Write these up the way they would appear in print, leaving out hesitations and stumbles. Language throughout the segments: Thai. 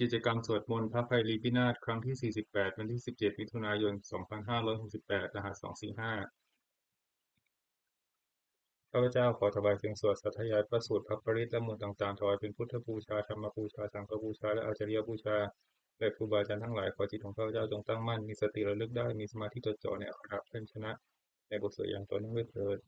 กิจกรรมสวดมนต์พระไพรีพินาศครั้งที่48วันที่17มิถุนายน2568รหัส245ข้าพเจ้าขอถวายเสียงสวดสาธยายพระสูตรพระปริตรและมนต์ต่างๆถวายเป็นพุทธบูชาธรรมบูชาสังฆบูชาและอาจาริยบูชาและครูบาอาจารย์ทั้งหลายขอจิตของข้าพเจ้าจงตั้งมั่นมีสติระลึกได้มีสมาธิจดจ่อในอักขระพยัญชนะในบทสวดอย่างต่อเนื่องด้วยเถิด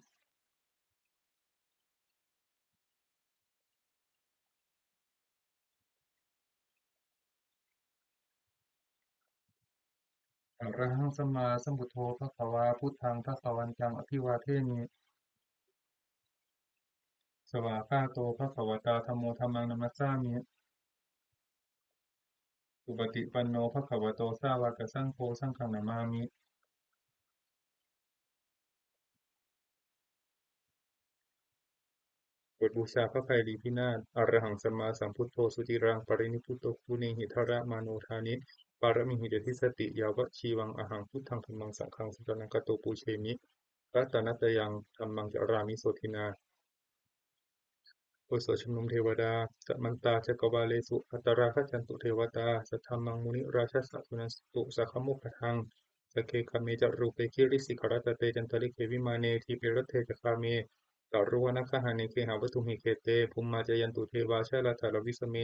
อะระหังสัมมาสัมพุทโธภะคะวาพุทธังภะคะวันตังอภิวาเทมิสวากขาโตภะคะวตาธัมโมธัมมังนัมมัสสามิ สุปฏิปันโนภควโตสาวกสังโฆสังฆังนามามิบทบูชาพระไพรีพินาศอรหังสัมมาสัมพุทโธสุติรังปรินิพพุตโตกุเนหิทระมาโนทานิปารมิหิเดทิสติยาวะชีวังอหังพุทธังธัมมังสังฆังสรณังกัตโตปูเชมิรัตนัตยังธัมมังจารามิโสทินาโอสถชุมนุมเทวดาสัมมันตาจักรวาเลสุอัตราคัจฉันตุเทวตาสัทธัมมังมุนิราชสัตุนัสตุสัคขมุขทังสเคคเมจรูปเปคิริสิขารตเตจันตริเควิมาเนทีปิรเทจคาเมตารุวนาคหาเนเคหาวัตุหิเคเตภุมมาจยันตุเทวาชาลาธารวิสเม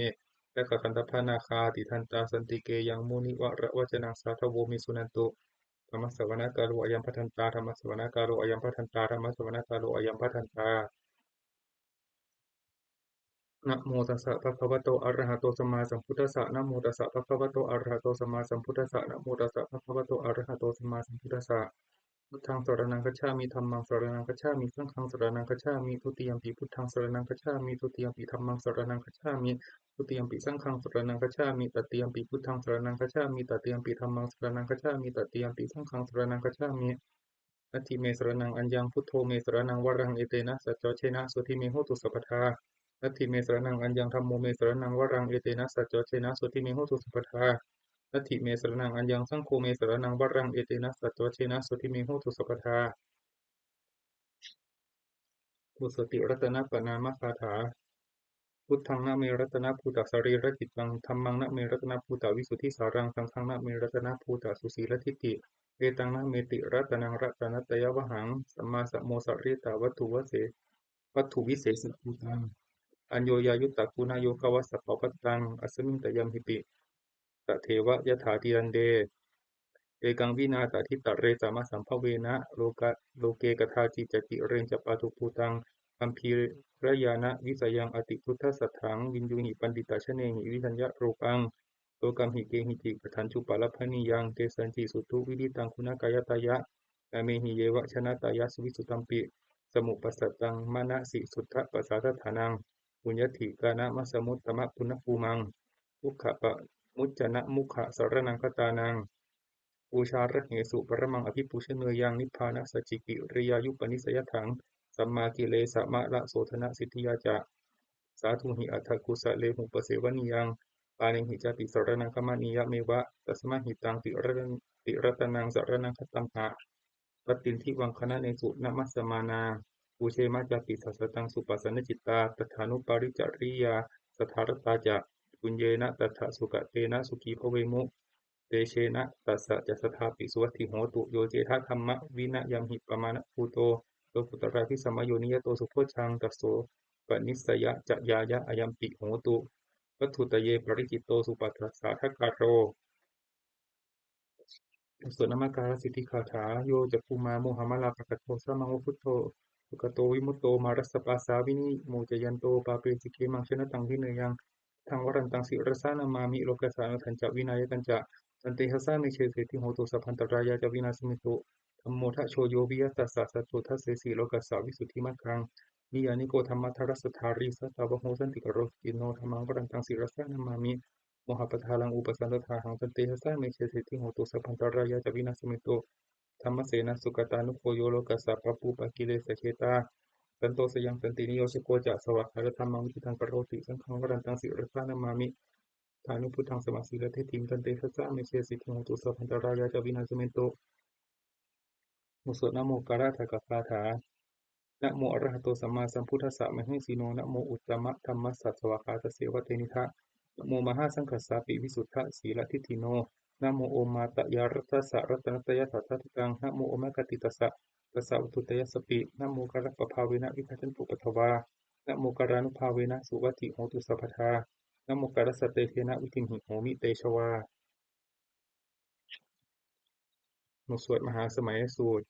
และกขันธพานาคาติทันตาสันติเกยังมุนิวะระวจนังสาทโวมิสุนันตุธรรมสวนาการโลอายัมพัทันตาธรรมสวนาการโลอายัมพัทันตาธรรมสวนาการโลอายัมพัทันตา นะโมตัสสะภะคะวะโตอะระหะโตสัมมาสัมพุทธัสสะนะโมตัสสะภะคะวะโตอะระหะโตสัมมาสัมพุทธัสสะนะโมตัสสะภะคะวะโตอะระหะโตสัมมาสัมพุทธัสสะพุทธังสรณังคัจฉามิธัมมังสรณังคัจฉามิสังฆังสรณังคัจฉามิทุติยัมปิพุทธังสรณังคัจฉามิทุติยัมปิธัมมังสรณังคัจฉามิทุติยัมปิสังฆังสรณังคัจฉามิตติยัมปิพุทธังสรณังคัจฉามิตติยัมปิธัมมังสรณังคัจฉามิตติยัมปิสังฆังสรณังคัจฉามินัตถิเมสรณังอัญญังพุทโธเมสรณังวรังเอเตนะสัจจเชนะสุทิเมโหตุสัพพทา นัตถิเมสรณังอัญญังธัมโมเมสรณังวรังเอเตนะสัจจเชนะโสติเมโหตุสัพพทานัตถิเมสรณังอัญญังสังโฆเมสรณังวรังเอเตนะสัจจเชนะโสติเมโหตุสัพพทาบุสติรัตนปนามคาถาพุทธังนะเมรัตนภูตสรีระจิตังธัมมังนะเมรัตนภูตวิสุทธิสารังสังฆังนะเมรัตนภูตสุสีลทิฏฐิเอตังนะเมติรัตนังรัตนัตยวหังสัมมาสัมโมสัริตาวัตถุวิเศษภูตัง อัญโยยายุตตะกุณาโยคะวะสัพพะตังอัสสมิงตยัมหิปิตะเทวะยถาทิยันเดเอกังวินาตทิตะเรสามาสัมภเวนะโลเกกทาจิจติเรนจปาทุภูตังคัมภีรยานะวิสยังอติพุทธสัทถังวินยูหิปันติตาชเนหิวิทัญญะรูปังโลกัมหิเกหิติกทันจุปาลพนิยังเตสันจิสุทุวิดิตังคุณากายตายะอเมหิเยวะชนะตายะสุวิสุตัมปิสมุปสัตตังมนะสิสุทธปัสสาทฐานัง ปุญญติกานะมัสสมุตตมะปุณณภูมังทุกขปะมุจจนะมุขะสรนังคตานังปูชาระเหสุปรมังอภิปูชเนยังนิพพานะสัจจิกิริยายุปนิสยถังสัมมากิเลสมะละโสธนะสิทธิยาจะสาธุหิอัตถกุสะเลหุปเสวนิยังปานิหิจติสรนังคมณียะเมวะตัสมาหิตังติรัตนังสรนังคตัมหะปฏินทิวังคณะเนสุนมัสสมานา ปูเชมาจาปิสัสสตังสุปัสสนจิตตาตถานุปาริจาริยาสถารตาจะปุญเยนะตัถะสุกะเตนะสุขีภเวมุเตเชนะตัสสะจะสถาปิสุวัตถิโหตุโยเจทะธรรมะวินะยัมหิปมานะภูโตโลกุตระพิสัมมโยนิยโตสุโพชังตัสโสปนิสสยะจะยายะอายัมปิโหตุวัตถุตเยปริจิตโตสุปัสสะทะกาโร ส่วนนามการสิทธิคาถาโยจะภูมาโมหมลาภกัตโตสัมมังวพุทโธสุกโตวิมุตโตมารัสสปาสาวินิโมจยันโตปาเปสิเกมังชนะตังวิเนยังทังวรันตังสิรสานามามิโลกัสสานุทันจะวินัยกันจะตันเตหะสามิเชเสติโหตุสัพพันตรายาจะวินาสมิตุธัมโมทะโชโยวิยัสสะสัสสะโตทัสเสสีโลกัสสาวิสุทธิมัคคังนิยานิโกธรรมะทรัสสทารีสัตตาวโหสันติกโรสติโนธรรมังวรันตังสิรสานามามิ โมหปทาลังอุปสันตถาหังสันติหัสสะเมเชสิทิโหตุสัพพันตรายาจะวินาศมิโตธรรมเสนาสุกตานุโคโยโลกัสสะปะปูปะกิเลสเชตาสันโตสยังสันตินิโยชโกจะสวะคารธรรมังวิธิตังกโรติสังฆังวรันตังสิรสานามามิฐานุพุทธังสมาสีลเทติมตันเตหัสสะเมเชสิทิโหตุสัพพันตรายาจะวินาศมิโตมุสวดนะโมการะทะกะคาถานะโมอะระหะโตสัมมาสัมพุทธัสสะมะหิสีโนนะโมอุตตมะธัมมัสสะสวากขาตเสวะเตนิทะ นะโมมหาสังฆสสาปิวิสุทธสีลทิฏฐิโนนะโมโอมาตยารัตถสะรัตนตยถาทัตถิกังนะโมโอมกติตัสสะตัสสะวัตถุตยสปินะโมกัรปะภาเวนะวิภัชชันตุปัทวานะโมการานุภาเวนะสุวัตถิโหตุสัพพทานะโมกัรสะเตเทนะวิทิมหิโหมิเตชวาบทสวดมหาสมัยสูตร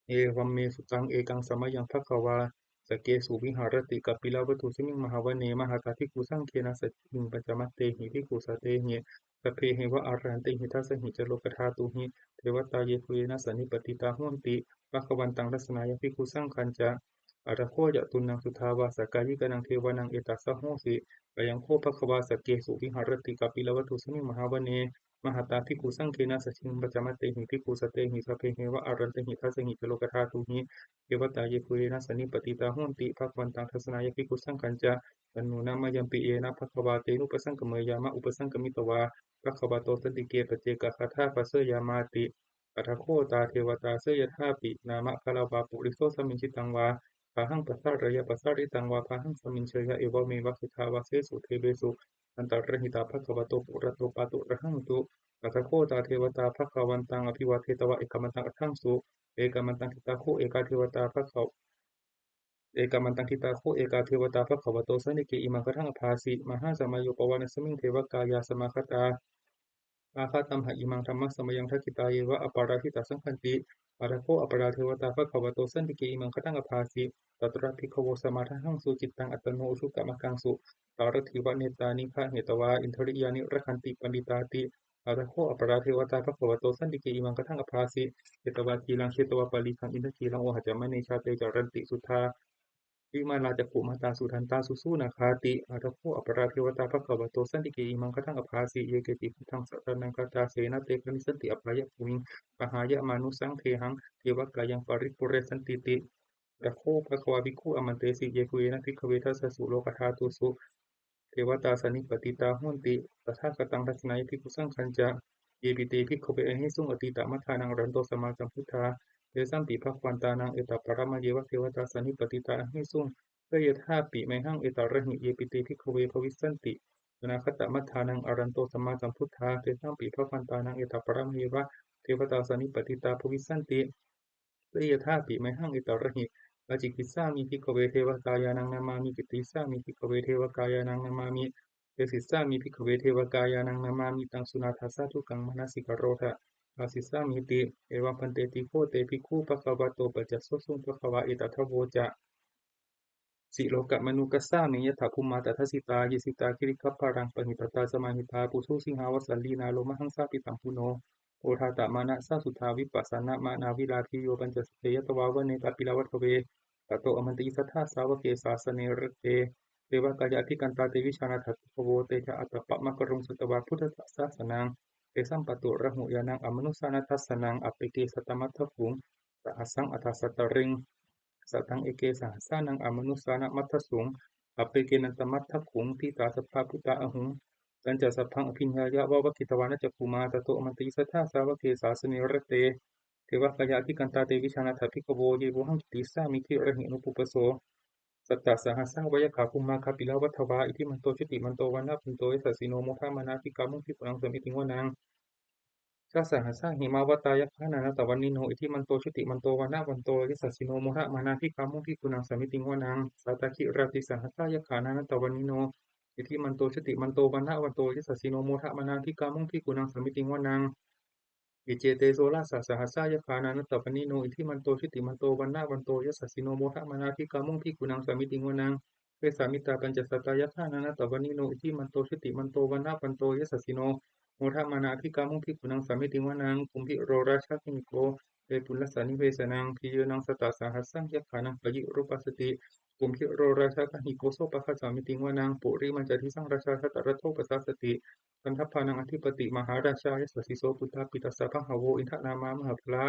เอวัมเมสุตังเอกังสมยังภควาสเกสุวิหารติกัปปิลาวัตถุสิมิงมหาวเนมหาตาภิกขุสังเคนะสัจจิงปัญจมัตเตหิภิกขุสาเตหิสพเพเหวะอารันเตหิทัสสหิจโลกธาตุหิเทวตาเยคุเยนะสันนิปติตาหุนติภควันตังรัสนายภิกขุสังคัญจะอะระโคยะตุนังสุทาวาสกายิกนังเทวานังเอตัสสะโหสิกยังโคภควาสเกสุวิหารติกัปปิลาวัตถุสิมิงมหาวเน มหาตาภิกขุสังฆนาสัจฉิงปัจจมัตเตหิภิกขุสเตหิสัพเพเหวะอารันเตหิทัสสหิจโลกธาตุหิเทวตาเยปุเรนะสันนิปติตาโหนติภควันตังทัสสนายภิกขุสังฆัญจะตันนูนามายัมปิเยนะภควาเตนุปสังกเมยามะอุปสังกมิตวาภควาโตสันติเกปเจกะคาถาปัสเสยามาติอัทธโคตาเทวตาเสยทาปินามะคาลาวาปุริโสสมิงชิตังวาพาหังปัสสะระยะปัสสะริตังวาพาหังสมิงเชยะเอวเมวะสุทาวาเสสุเทเบสุอันตรหิตาภควโตปุระโตปาตุระหังตุ อัตถโคตาเทวตาภควันตังอภิวาเทตวะเอกมันตังอัตถังสุเอกมันตังทิตาโคเอกาเทวตาภคเอกมันตังทิตาโคเอกาเทวตาภควโตสันนิเกอิมังคทังอภาสิมหาสมัยโยปวานสมิงเทวกายาสมาคตา อาคาตัมหะอิมังธัมมัสสมยังทักขิตาเยวะอปาราทิตาสังคันติอาราโคอปาราเทวตาภควโตสันติเกอิมังคตังอภาสิตัตระภิกขโวสมาทังหังสุจิตตังอัตโนอุชุตตมะกังสุสารถิวะเนตานิฆะเหตวาอินทริยานิรักขันติปันดิตาติอาราโคอปาราเทวตาภควโตสันติเกอิมังคตังอภาสิเหตวาทีลังเชตวาปาลิคังอินทกีลังโอหัจจมเนชาเตจารันติสุทธา วิมาลาจักขุมาตาสุทันตาสุสูนาคาติอาทโภอปราเทวตาภควโตสันติเกอิมังคทังอภาสิเยเกติพุทธังสัตตังคาตาเสนะเตกนิสันติอภายะภูมิปหายะมานุสังเทหังเทวกายังปริปุเรสันติติระโคภควาภิกขุอมันเตสิเยคุเยนะภิกขเวทัสสะสุโลกธาตุสุเทวตาสันนิปติตาหุนติตถาคตังทัศนัยภิกขุสังคัญจะเยปิเตภิกขเวอหิสุงอติตมัฏฐานังรันโตสมาสัมพุทธาเตสัมปิภควันตานังเอตปะระมะเยวะเทวตาสันนิปติตาอหิสุง เพื่อยถาปิไมหังเอตาระหิเยปิเตภิกขเวภวิสสันติอนาคตมัฏฐานังอรันโตสัมมาสัมพุทธาเตสัมปิภวันตานังเอตปรมเยวะเทวตาสนิปติตาภวิสสันติเพื่อยถาปิไมหังเอตาระหิอจิกิสสามิภิกขเวเทวกายานังนามามิกิติสามิภิกขเวเทวกายานังนามามิเตสิสสามิภิกขเวเทวกายานังนามามิตังสุนาทัสสะทุกังมนสิกโรธะอาสิสสามิติเอวังพันเตติโคเตภิกขุปะคะวะโตปัจจสสสุงปะคะวะเอตทัพโวจะ สิโลกะมนุกัสสามิยถาภูมาตัทสิตาเยสิตาคิริคัพพารังปหิตตาสมาหิตาปุถุสิงหาวสัลลีนาโลมหังสาปิตังพุโนโอทาตะมานะสาสุทาวิปัสสนะมานาวิลาภิโยปัญจสเตยตวาวะเนตาปิลาวัตเวตโตอมันติสัทธาสาวเกสาสเนรเตเทวกายาธิกันตาเตวิชานาทัตโวเตชะอัตตปะมะกรุงสุตวาพุทธศาสนังเตสัมปตุระหุยานังอมนุสานัทัสสนังอปเปเกสตมัตถคุงสหัสสังอัฏฐสัตตริง สัตตังเอเกสหัสสานังอมนุสสานะมัทธสุงอปเปเกนันตมัทธขุงทิตาสัพพะพุตตะอหุงสัญจสัพพังอภิญญายะวะวะกิตวานะจักขุมาตโตอมันติสัทธาสาวะเกสาสเนรเตเทวะกายาธิกันตาเตวิชานาถภิกขโวเยโวหังกิติสามิทิระหิอนุปุปโสสัตตสหัสสะวยขาคุมาคาปิลาวัฏวาอิทิมันโตชุติมันโตวันนาปินโตเอสสสิโนโมทามานาภิกามุขภิปุรังสมิติงวนัง สัสสะหัสสะหิมาวตายะพานานาตวันนิโนอิทิมันโตชุติมันโตวานาวันโตยสัสสิโนโมหะมานาภิกขามุขภิกุณังสมิติงวนังสัตตคิราติสหัสสะยะขานานาตวันนิโนอิทิมันโตชุติมันโตวานาวันโตยสัสสิโนโมหะมานาภิกขามุขภิกุณังสมิติงวนัง อิเจเตโซลาสสหัสสายพานานัตตปนิโนอิทิมันโตชิติมันโตวันนาวันโตยัสสสิโนโมทะมานาทิกามุงทิกุนังสามิติงวนังเวสามิตาปัญจสัตตายพานานัตตปนิโนอิทิมันโตชิติมันโตวันนาวันโตยัสสสิโนโมทะมานาทิกามุงทิกุนังสามิติงวนังคุมพิโรราชาคิมิโกเอปุลลสานิเวสนังพิโยนังสตตาสหัสสังยขานังปยิรูปัสสติกุมพิโรราชาคหิโกโสปะคะสามิติงวนังปุริมันจติสังราชาทัตตระโทปัสสสติ สันทัพพานังอธิปติมหาราชายสสสิโสปุตตาปิตัสสะพังหาโวอินทนามามหาพลา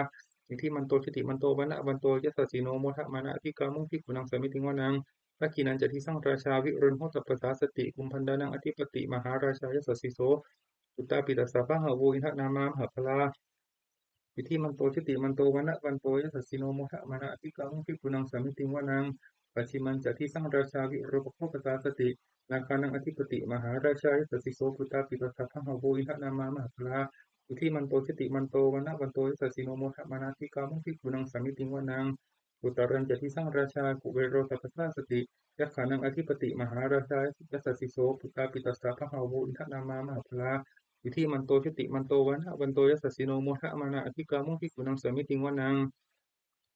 อิทิมันโตชิติมันโตวนะวันโตยสสสิโนโมทะมานะภิกามุงภิกขุนังสมิติงวนังทักขินันจะทิสังราชาวิรุณโหตปัสสาสติกุมพันดานังอธิปติมหาราชายสสสิโสปุตตาปิตัสสะพังหาโวอินทนามามหาพลาอิทิมันโตชิติมันโตวนะวันโตยสสสิโนโมทะมานะภิกามุงภิกขุนังสมิติงวนังปัจฉิมันจะทิสังราชาวิรุณโหตปัสสาสติ นาคานังอธิปติมหาราชายสสสิโสปุตตาปิตถาพหาโวอินทนามามหาพลาอิทิมันโตชติมันโตวันนะวันโตยสสสิโนโมทะมานาธิกามุขิกุนังสามิติงวนังอุตรัญจทิสังราชากุเวโรตัสสะสติยัคขานังอธิปติมหาราชายสสสิโสปุตตาปิตถาพหาโวอินทนามามหาพลาอิทิมันโตชติมันโตวันนะวันโตยสสสิโนโมทะมานาธิกามุขิกุนังสามิติงวนัง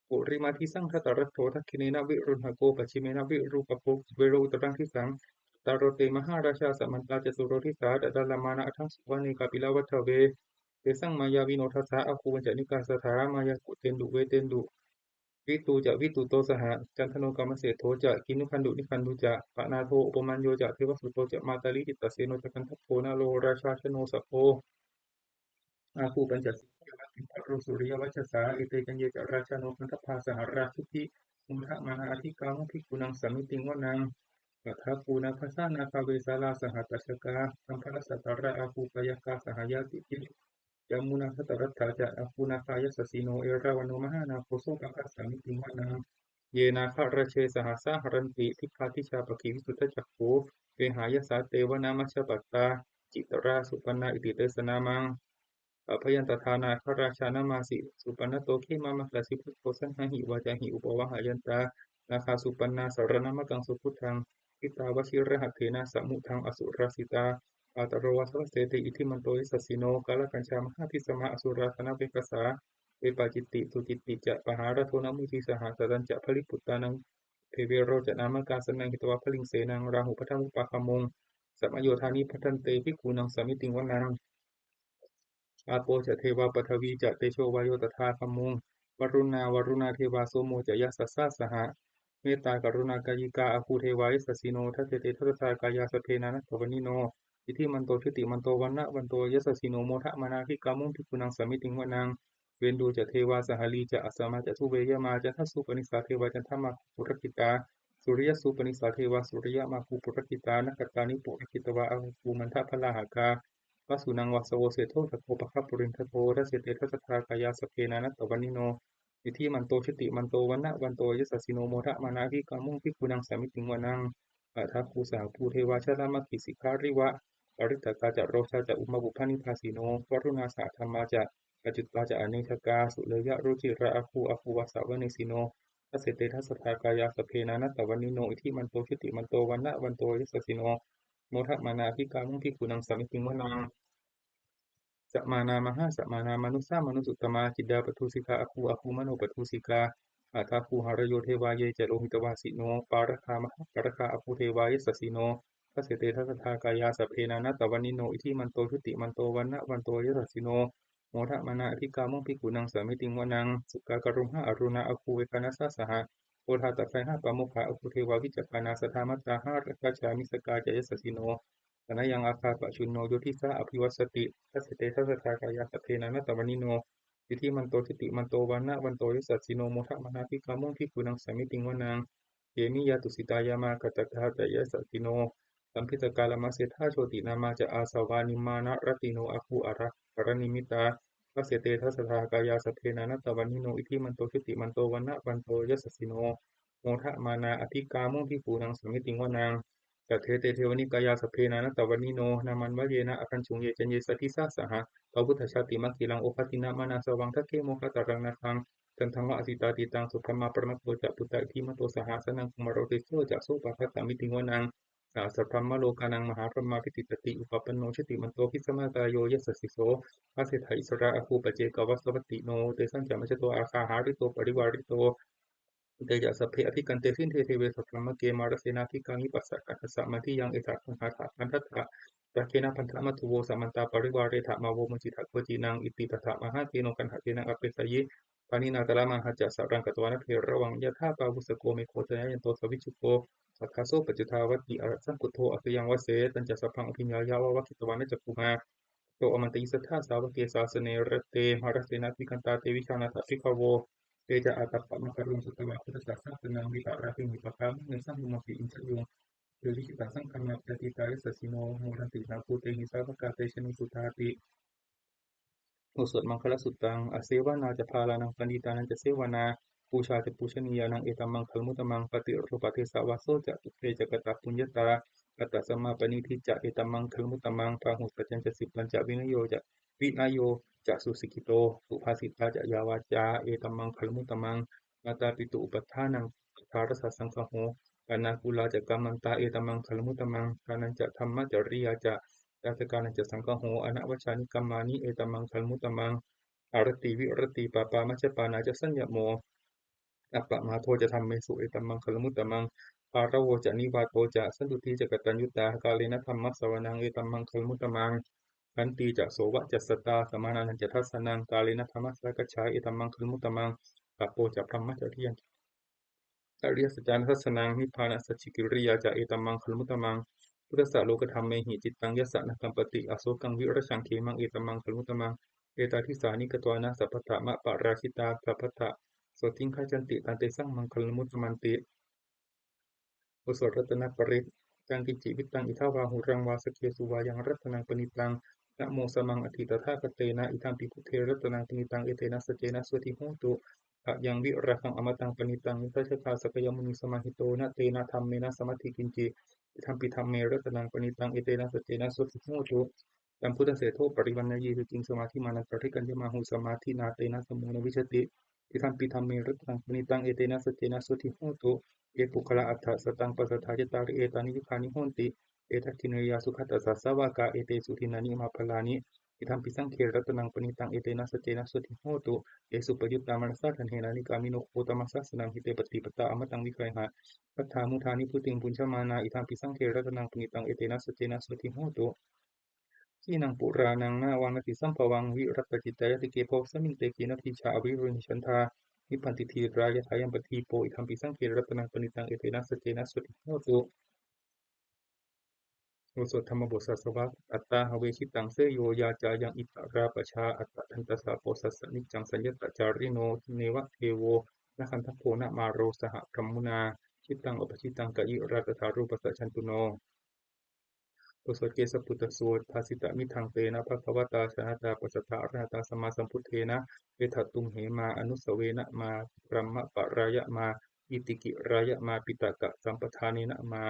ปุริมาทิสังคตรัตโถทักขิเนนะวิรุณหโกปัจฉิเมนะวิรูปโภเวโรอุตรังทิสังตารโตมหาราชาสัมมันตาจตุโรทิสาดดัลลามานะทังสุวรรณีกาปิลาวัฏเวเตสังมายาวิโนทัสสะอาคูวัญจนิกาสถามายากุเตนดุเวเตนดุวิตูจะวิตูโตสหจันทโนกรรมเสโธจะกินุคันดุนิคันดุจะปะนาโทอุปมัญโยจะเทวสุโตจะมาตาลิจิตตเสโนจะกันทัพโพนาโลราชาชโนสัพโพ อาคูปัญจสิกขาวัตถิปโรสุริยวัชสาเอเตจันเยจราชาโนพันธพาสหราชุติมุทะมานาอธิกามุภิกขุนังสมิติงวนังปัทาปูนาภาษานาคาเวสาลาสหัตถกาสัมภรสัตตระอาคูปยากาสหายาติกิยามุนาคตรัตถาจะอาคูนาคายสสิโนเอราวันโนมหานาโคโสกังคัสสมิติงวนังเยนาคาราเชสหสาหรันติทิคาทิชาปกิวิสุทธจักขุเวหายสาเตวนามัชฌปัตตาจิตราสุปันนาอิติเตสนามัง พยัญตทานาคราชานามาสิสุปนโตเขมามัคลาสิพุทโธสันหหิวาจาหิอุปวะหายันตานาคาสุปันนาสารนามกังสุพุทธังอิตาวชิระหัตเถนะสมุทังอสุรสิตาอาตโรวัสวเสติอิทิมันโตยสัสสิโนกาลกัญชามหาทิสมะอสุราธนาเวกสาเอปาจิตติสุจิตติจะปหารโทนมุทิสหาสดัญจะผลิปุตตานังเทเวโรจะนามกาสนังหิตวะพลิงเสนังราหุปทังอุปาคมงสัมโยธานิพัทันเตภิกขุนังสามิติงวนัง อาโปจะเทวาปฐวีจะเตโชวาโยตถาคัมมุงวรุณาเทวาโสโมจะยัสสะสะสหะเมตตากรุณากายิกาอาคูเทวายสสสิโนทัตเตเตทัตตากายาสพเพนานัตถวนิโนอิทิมันโตชุติมันโตวันนะวันโตยัสสสิโนโมทะมานาภิกามุงภิกขุนังสามิติงวนังเวนดูจะเทวาสหลีจะอัสสมาจะทุเวยมาจันทสุปนิสาเทวาจันทมาปุรกิตาสุริยสุปนิสาเทวาสุริยมาคูปุรกิตานกตานิปุรกิตวาอาคูมันทะพลาหากา วสุนังวาสโวเสโทตโพปะคะปุรินทโททัสเสเตทัสสะทากายาสพเพนานัตตวันิโนอิทิมันโตชติมันโตวันนะวันโตยสสสิโนโมทะมานาภิกามุงภิกขุนังสามิติงวนังอัฏฐภูสาภูเทวาชลามกิสิกขาริวะปริตตกาจะโรชาจะอุมาบุพานิพาสิโนวรุณาสาธรรมาจะปัจจุตาจะอเนกกาสุเลยะรุจิระอาคูวาสาวเนสิโนทัสเสเตทัสสะทากายาสพเพนานัตตวันิโนอิทิมันโตชติมันโตวันนะวันโตยสสสิโนโมทะมานาภิกามุงภิกขุนังสามิติงวนัง สัมมานามหาสัมมานามนุสสามนุสุตตมาจิดาปทุสิกาอาคูมโนปทุสิกาอาทาคูหารโยเทวายเจโลหิตวาสิโนปารคามหาปารคาอาคูเทวายสสสิโนทัสเสเตทัสสะทากายาสัพเพนานัตตวันิโนอิทิมันโตชุติมันโตวันนะวันโตยสัสสิโนโมทะมานะอธิกามุงภิกขุนังสามิติงวนังสุกากรุมหะอรุณาอาคูเวคานัสสะสหะโอทาตะไคหะปะโมขะอาคูเทวาวิจักขานาสทามัตตาหะรักขจามิสกาจายสสสิโน สนยังอาคาปะชุนโนโยทิสาอภิวัสติทัสสเตทัสสะทากายาสพเพนะนัตตวนิโนอิทิมันโตทิติมันโตวันนะวันโตยสัสสิโนโมทะมนาภิกามุงภิกขุนังสามิติงวนังเยมิยาตุสิตายามากัตตถาตยสัสสิโนสัมพิตกาลมัสเสธาโชตินามาจะอาสวานิมานะรติโนอาคูอาระปรนิมิตาทัสเสเตทัสสะทากายาสพเพนะนัตตวนิโนอิทิมันโตทิติมันโตวันนะวันโตยสัสสิโนโมทะมานาอภิกามุงภิกขุนังสามิติงวนัง สัทเทเตเทวนิกายาสพเพนานัตตวันิโนนามันวะเยนะอคันชุงเยจันเยสติสาสหะพระพุทธชาติมัคคิลังโอภัตินะมานาสวังทัคเคโมคตารังนาคังจันทังวะอสิตาติตังสุขมาปรมัตโตจะปุตตะอิทิมโตสหาสนังคุมารโตเชจะโสปะคะสามิติงวนังสาสัพพมโลกานังมหาพรหมาภิติตติอุปปันโนชติมันโตพิสมาตายโยยสสสิโสภาเสถาอิสระอาคูปเจกวัสสวัตติโนเตสังจามชโตอาคาหาริโตปริวาริโต เตจะสัพเพอภิกันเตสินเทเทเวสัพพมะเกมารเสนาธิกังอิปัสสะกัสสะมัทิยังเอตะคังหาถาพันทัตถะตะเคนะพันธะมัตถุโวสัมมันตาปริวาเรถะมาโวมจิตะโคจีนังอิติปะทะมหาเทโนกันหะเทนะอเปสยิปานินาตระมังหัจจะสัรังกตวานะเพระวังยะธาปาวุสโกเมโคตยันโตสวิชุโกสัทธาโสปัจจุทาวัตติอรสังกุโทอัตยังวเสตัญจะสัพพังอภิญญายาวะวะคิตวานะจักขุมาโตอมันติสัทธาสาวกเกสาสเนรเตมหรเสนาธิกันตาเตวิชานาถปิภโว Gereja atap Pak Makarim setelah berdasar dengan diarahkan di belakang ngesang memakai insyaallah jadi kita sang karena dari tadi sesino murah tidak putih hisab kata seni sutati โอสถมังคลสุตตังอเสวนาจะพาลานังปณิตานันจะเสวนาปูชาจะปูชนียานังเอตัมมังคลมุตตมังปฏิรูปฏิสาวาโสจะตุเตจะกตาปุญญตา อัตตสัมมาปณิทิจะเอตัมมังคลมุตตมังพาหุสัจจัญจะสิบปัญจวินโยจะวินโยจะสุสิกิโตสุภาษิตาจะยาวาจาเอตัมมังคลมุตตมังมาตาปิตุอุปัฏฐานังทารสสสังคโหปานากุลาจะกัมมันตาเอตัมมังคลมุตตมังกานันจะธรรมะจริยาจะยาสการนันจะสังคโหอนวัชชานิกัมมานิเอตัมมังคลมุตตมังอารติวิรติปาปามัจจปานาจะสัญญโมอัปปะมาโทจะทำเมสุเอตัมมังคลมุตตมังปาระโวจะนิวาโตจะสันตุติจะกตัญญูตากาเลนะธรรมะสวนังเอตัมมังคลมุตตมังขันติจะโสวะจะสตตาสมานานันจะทัสสนังกาเลนะธรรมะสกจฉาเอตัมมังคลมุตตมังกัปโปจะพรหมจริยังอริยสัจจานัสสนังนิพพานะสัจฉิกิริยาจะเอตัมมังคลมุตตมังพุทธะโลกธรรมเมหิจิตตังยัสสะนะกัมปติอโศกังวิรชังเขมังเอตัมมังคลมุตตมังเอตาทิสานิกตวานะสัพพะมะปะราชิตาสัพพะโสติงขจันติตันเตสังมังคลมุตตมันติโอโสรัตนปริตตังกิจิวิตังอิทาวาหุรังวาสเกสุวายังรัตนังปณิตังนะโมสมังอธิตถาคเตนะอิทัมปิพุทเทรัตนังปณิตังเอเตนะสเจนะสวติโหตุอะยังวิราคังอมตังปณิตังนิทัชคาสกยมุนิสมาหิโตนะเตนะธัมเมนะสมัตถิกินจิอิทัมปิธัมเมรัตนังปณิตังเอเตนะสเจนะสวติโหตุตัมพุทธเสโทปริวันนยีสุจิงสมาธิมานันตริกัญญมาหุสมาธินาเตนะสมุนวิชติอิทัมปิธัมเมรัตนังปณิตังเอเตนะสเจนะสวติโหตุเอปุคละอัฏฐสตังปัสสทายตาริเอตานิยุคานิโหนติเอทัคขิเนยาสุขตัสสะสวากาเอเตสุทินานิมาพลานิอิทัมปิสังเขรัตนังปณิตังเอเตนะสเจนะสติโหตุเอสุปยุตตามัสสะทันเทนานิกามิโนโคตมัสสะสนังหิเตปฏิปตาอมตังวิคัยหะปัฏฐามุทานิพุติงปุญชมานาอิทัมปิสังเขรัตนังปณิตังเอเตนะสเจนะสติโหตุขีนังปุรานังนาวังนติสัมภวังวิรัตจิตตายติเกโพสมิงเตกีนาทิชาอวิรุณิฉันทานิพพันติทีรายทายัมปทีโปอิทัมปิสังเขรัตนังปณิตังเอเตนะสเจนะสติโหตุโอสถธรรมบทสัสสวะอัตตาหเวชิตังเสยโยยาจายังอิตตราปชาอัตตทันตสาโปสัสสนิจจังสัญญตจาริโนเนวะเทโวนะคันทโพนะมาโรสหพรหมุนาชิตังอปชิตังกะยิราตถารูปสัจฉันตุโน โอสถเกสปุตตสูตรภาสิตามิทังเตนะภควตาชนะตาปัสสตาอรหัตาสัมมาสัมพุทเทนะเวทัตตุมเหมาอนุสเวนะมาพรหมปรายะมาอิติกิรายะมาปิตกะสัมปทาเนนะมา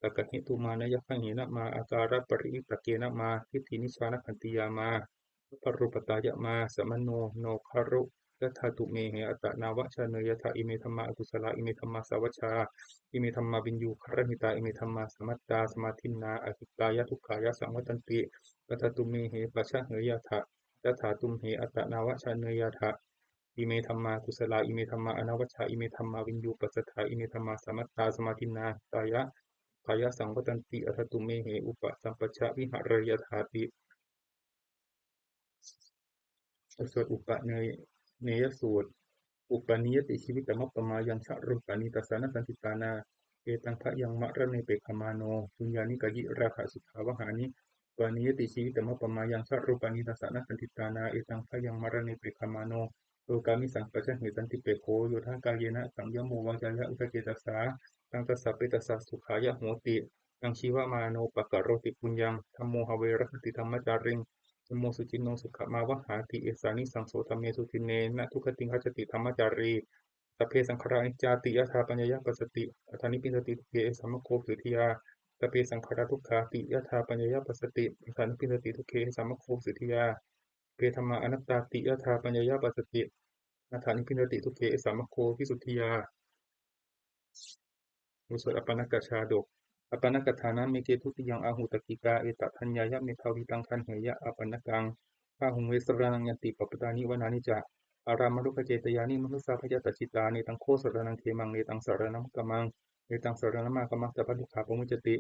ตกะเหตุมานยขังเหนะมาอาการะปริอิตเกนะมาทิฏฐินิชานขันติยามาปรุปตายะมาสมโนโนคารุยัตถาตุเมเหอัตตนาวชาเนยถาอิเมธัมมาอกุศลาอิเมธัมมาสาวัชชา อิเมธัมมาวินยูคารหิตาอิเมธัมมาสมัตตาสมาธินาอหิตายะทุกขายะสังวัตันติปัตตุเมเหปัชชะเหยยะถะยะถาตุมเหอัตตนาวชาเนยยะถะอิเมธัมมากุศลาอิเมธัมมาอนวัชชาอิเมธัมมาวินยูปัสสทาอิเมธัมมาสมัตตาสมาธินาตายะกายะสังวัตันติอัตตุเมเหอุปสัมปชะวิหารยถาติสวดอุปเนยสูตร อุปนิยติชีวิตมัปปมายังชะรุปานิตัสสะนะสันติตานาเอตังพะยังมะระเนเปขมาโนปุญญานิกายิราคะสุขาวหานิอุปนิยติชีวิตมัปปมายังชะรุปานิตัสสะนะสันติตานาเอตังพะยังมะระเนเปขมาโนโลกามิสังปัจจเหสันติเปโคโยธากายเยนะสังยโมวัจายะอุทเกตัสสะตังตัสสะเปตัสสะสุขายะโหติตังชีวมาโนปะกะโรติปุญญังธัมโมหเวรคติธรรมจาริง ธัมโมสุจินโนสุขมาวหาติเอสานิสังโสธัมเมสุทินเนนะทุกขติงคัจจติธรรมจารีสัพเพสังขารานิจจาติยถาปัญญายปัสสติอัฏฐานิปินสติทุกเขสัมมโคสุทิยาสัพเพสังขาราทุกขาติยถาปัญญายปัสสติอัฏฐานิปินสติทุกเขสัมมโคสุทิยาเพธรรมาอนัตตาติยถาปัญญายปัสสติอัฏฐานิปินสติทุกเขสัมมโควิสุทธิยาอุสถอปนกชาดกอปนกถานะเมเกทุติยังอาหุตกิกาเอตทัญญายะเมทาวิตังคันเหยะอปนกัง พาหุงเวสรนังยันติปปตานิวนานิจะอารามรุขเจตยานิมนุสสาพยตจิตาเนตังโคสรนังเทมังเนตังสารนังกมังเนตังสารนัมากมังจะพันธุขาปมุจติ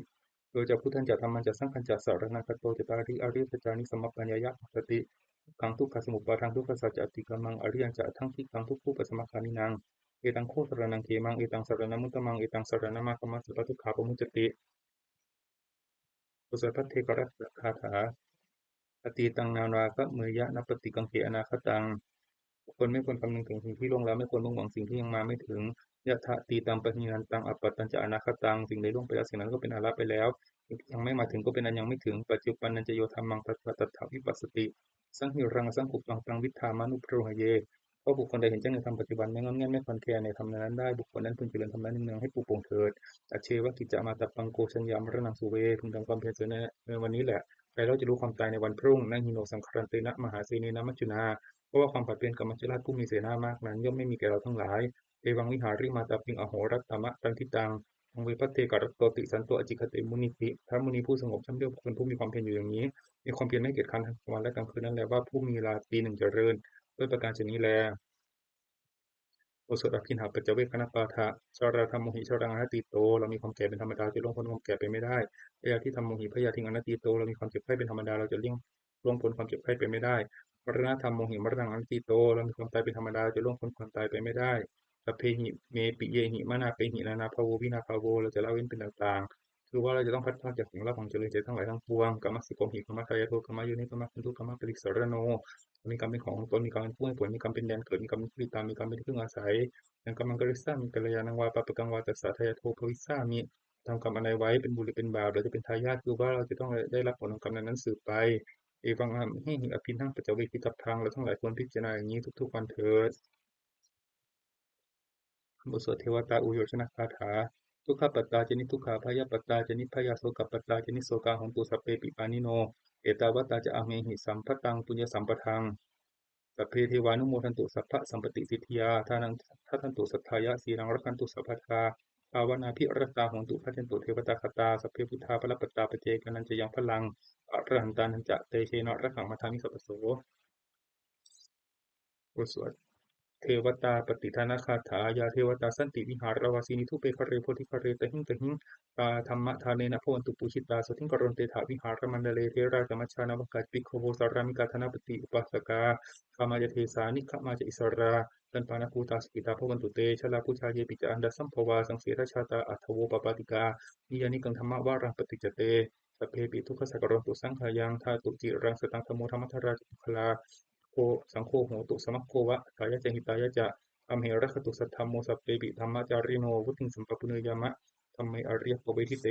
โดยจะพุทธันจะธรรมันจะสังขันจะสารนังคโตจะตาริอริยสัจจานิสมปัญญายะปติขังทุกขสมุปปาทังทุกขสัจจติกมังอริยังจะทั้งที่ขังทุกผู้ปัสมคานินังเอตังโคสรนังเทมังเอตังสารนัมุตตมังเอตังสารนามากมังสัพพทุกขาปมุจติกุศลพัทเทกรัตคาถา อตีตังนาราคะเมยะนัปปฏิกังเขอนาคตังบุคคลไม่ควรคำนึงถึงสิ่งที่ล่วงแล้วไม่ควรมุ่งหวังสิ่งที่ยังมาไม่ถึงยะถะตีตังปะหินันตังอัปปัตตัญจะอนาคตังสิ่งใดล่วงไปแล้วสิ่งนั้นก็เป็นอาลัยไปแล้วสิ่งที่ยังไม่มาถึงก็เป็นอันยังไม่ถึงปัจจุบันนันจะโยธรรมังตัตถะวิปัสสติสังหิรังสังขุปังตังวิธามานุปโรหเย เพราะบุคคลใดเห็นแจ้งในธรรมปัจจุบันไม่งอนแง่นไม่คลอนแคลนในธรรมนั้นได้บุคคลนั้นพึงเจริญธรรมนั้นเนืองๆให้ปลุกปลงเถิดอัจเชวกิจจะมาตัปปังโกชัญญามรณังสุเวพึงทำความเพียรเสียในวันนี้แหละใครเราจะรู้ความตายในวันพรุ่งนั่งหิโนสังครันเตนะมหาเสนีนะมัจจุนาเพราะว่าความผัดเปลี่ยนกับมัจจุราชผู้มีเสนามากนั้นย่อมไม่มีแก่เราทั้งหลายเอวังวิหาริมาตาปิงอโหรัตตมะตันทิตังองเวพัตเตกรัตโตติสันโตอจิคเตมุนิติพระมุนีผู้สงบช่ำเรียกบุคคลผู้มีความเพียรอยู่อย่างนี้มีความเพียรไม่เกียจคร้านทั้งวันและกลางคืนนั่นแหละว่าผู้มีราตรีหนึ่งเจริญด้วยประการชนี้แล โอสถอภินหาปัจจเวคขณปาทะชราธรรมโมหิชรังอนัตติโตเรามีความแก่เป็นธรรมดาจะล่วงพ้นความแก่ไปไม่ได้พยาธิธรรมโมหิพยาธิอนัตติโตเรามีความเจ็บไข้เป็นธรรมดาเราจะล่วงพ้นความเจ็บไข้ไปไม่ได้มรณะธรรมโมหิมรณะอนัตติโตเรามีความตายเป็นธรรมดาจะล่วงพ้นความตายไปไม่ได้สัพเพหิเมปิเยหิมานาเปหินานาภาโววินาภาโวเราจะละเว้นเป็นต่างๆคือว่าเราจะต้องพัดพรากจากสิ่งรักของเจริญใจทั้งหลายทั้งปวงกรรมสิกขหิกรรมทายาโทกรรมโยนิกรรมพันธุกรรมปริสารโนมีกรรมเป็นของตนมีกรรมเป็นผู้ให้ผลมีกรรมเป็นแดนเกิดมีกรรมเป็นผู้ติดตามมีกรรมเป็นที่พึ่งอาศัย ยังกำมังกริสามิกัลยาณังวาปะปะกังวาตัสสะทายาโทภวิสสามิทำกรรมอะไรไว้เป็นบุญหรือเป็นบาปเราจะเป็นทายาทคือว่าเราจะต้องได้รับผลของกรรมนั้นสืบไปเอวังให้หิอภินทังปัจจเวคิตัพพังเราทั้งหลายควรพิจารณาอย่างนี้ทุกๆวันเถิดบทสวดเทวตาอุโยชนคาถาทุกขปัตตาจนิทุกขาพยาปัตตาจนิพยาโสกปัตตาจนิโสกาหงตุสัพเพปิปานิโนเอตาวตาจะอเมหิสัมปตังปุญญสัมปทัง สัพเพเทวานุโมทันตุสัพพะสัมปติสิทธิยาทานังทัทันตุสัทธายะสีรังรักขันตุสัพพทาภาวนาภิรตาหงตุพัชนตุเทวตาคตาสัพเพพุทธาภลปตตาปเจกนันจะยังพลังอรหันตานันจะเตเชนะระหังมาทามิสัพพโสบทสวด เทวตาปฏิทานาคาถายาเทวตาสันติวิหารวาสินิทุเปคะเรโพธิคะเรตหิงตหิงตาธรรมทานเนนะพวันตุปุชิตาสทิงกรณเตถาวิหารมันเดเลเทราจมัชฌานาวกาปิโคโวสารามิกาธนาปฏิอุปัสสกาขมาจเทสานิขมาจอิสราตันปานาภูตาสกิตาพวันตุเตชลาพุชาเยปิจอันดัสสัมภวาสังเสรชาตาอัทโวปปาติกานิยานิกังธรรมวารังปฏิจเตสัพเพปิทุกขสักกรณตุสังขายังธาตุจิรังสตังธโมธรรมธราจุคลาโคสังโฆโหตุสมัคโควะกายะเจหิตายะจะ อมเหรัคตุสัทธรรมโมสัพเปปิธรรมจาริโนวุติงสัมปปุเนยามะธรรมเมอริยปเวทิเต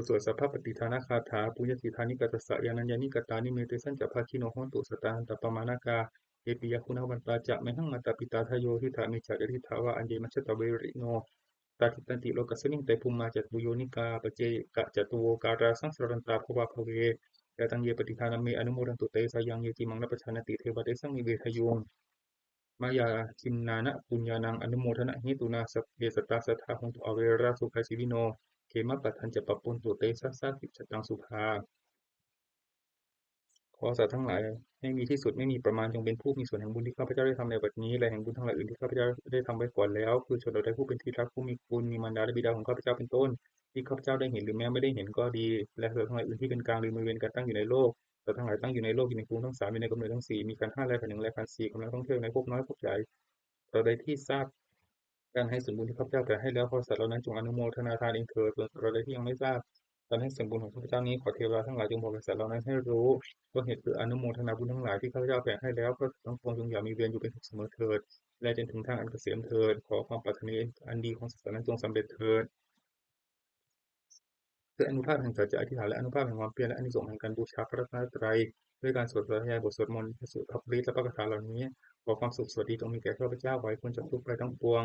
สวดสัพพปฏิทานาคาถาปุญญสิทานิกัสสะยานัญญานิกตานิเมเตสัญจภาคิโนโหนตุสตาหันตปมานากาเอปิยคุณวันตาจะไม่หังมาตาปิตาทโยทิถามิจาริทิถาวะอัญเยมัชตะเวริโนตาทิตันติโลกัสมิงแต่ภูมิมาจตุโยนิกาปเจกะจตุโวการาสังสรันตาภวะภเวแต่ตังเยปฏิทานามิอนุโมทันตุเตสายังเยติมังนปชานติเทวเตสังนิเวทยุง มายาคินนานะปุญญานังอนุโมทนะหิตุนาสัพเพสัตตาสัทธาหงตุอเวราสุขาสิวิโนเขมะปัตถันจะปะปุนตุเตสัสสะกิจจตังสุภาขอสัตว์ทั้งหลายให้มีที่สุดไม่มีประมาณจงเป็นผู้มีส่วนแห่งบุญที่ข้าพเจ้าได้ทำในบัดนี้และแห่งบุญทั้งหลายอื่นที่ข้าพเจ้าได้ทำไว้ก่อนแล้วคือชนเราได้ผู้เป็นที่รักผู้มีคุณมีมารดาและบิดาของข้าพเจ้าเป็นต้นที่ข้าพเจ้าได้เห็นหรือแม้ไม่ได้เห็นก็ดีและเธอทั้งหลายอื่นที่เป็นกลางหรือมือเว้นกันตั้งอยู่ในโลกเราทั้งหลายตั้งอยู่ในโลกอยู่ในภูมิทั้งสามอยู่ในกำเนิดทั้งสี่มีขันธ์ห้าและขันธ์หนึ่งและขันธ์สี่กำลังท่องเที่ยวในภพน้อยภพใหญ่เราได้ที่ทราบ การให้ส่วนบุญที่ข้าพเจ้าแผ่ให้แล้วขอสัตว์เหล่านั้นจงอนุโมทนาทานเองเถิดส่วนเราใดที่ยังไม่ทราบการให้ส่วนบุญของข้าพเจ้านี้ขอเทวดาทั้งหลายจงบอกแก่สัตว์เหล่านั้นให้รู้ว่าเหตุคืออนุโมทนาบุญทั้งหลายที่ข้าพเจ้าแผ่ให้แล้วก็ทั้งปวงจงอย่ามีเวรอยู่เป็นทุกข์เสมอเถิดและจนถึงทางอันเกษมเถิดขอความปรารถนาอันดีของสัตว์นั้นจงสำเร็จเถิด คืออนุภาพแห่งสัจจะอธิษฐานและอนุภาพแห่งความเพียรและอานิสงส์แห่งการบูชาพระรัตนตรัยด้วยการสวดสาธยายบทสวดมนต์พระสูตรพระปริตและพระคาถาเหล่านี้ขอความสุขสวัสดีจงมีแก่ข้าพเจ้าขอให้พ้นจากทุกข์ภัยทั้งปวง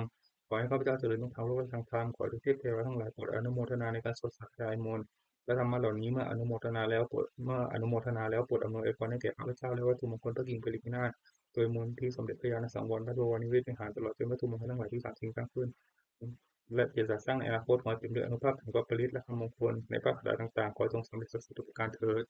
ขอให้ข้าพเจ้าเจริญทั้งทางโลกและทางธรรมขอให้ทุกเทพเทวาทั้งหลายโปรดอนุโมทนาในการสวดสาธยายมนต์และธรรมะเหล่านี้เมื่ออนุโมทนาแล้วโปรดอำนวยอวยพรให้แก่ข้าพเจ้าและวัตถุมงคลพระกิ่งผลิตนาถโดยมูลที่สมเด็จพระญาณสังวรพระบวรนิเวศวิหารตลอดจนวัตถุมงคลทั้งหลายที่สร้างสิ่งสร้างขึ้น และเกียรติสร้างในอนาคตขอให้เต็มด้วยอานุภาพแห่งพระปริตรและคำมงคลในพระคาถาต่างๆขอจงสำเร็จสักสิ่งทุกประการเถิด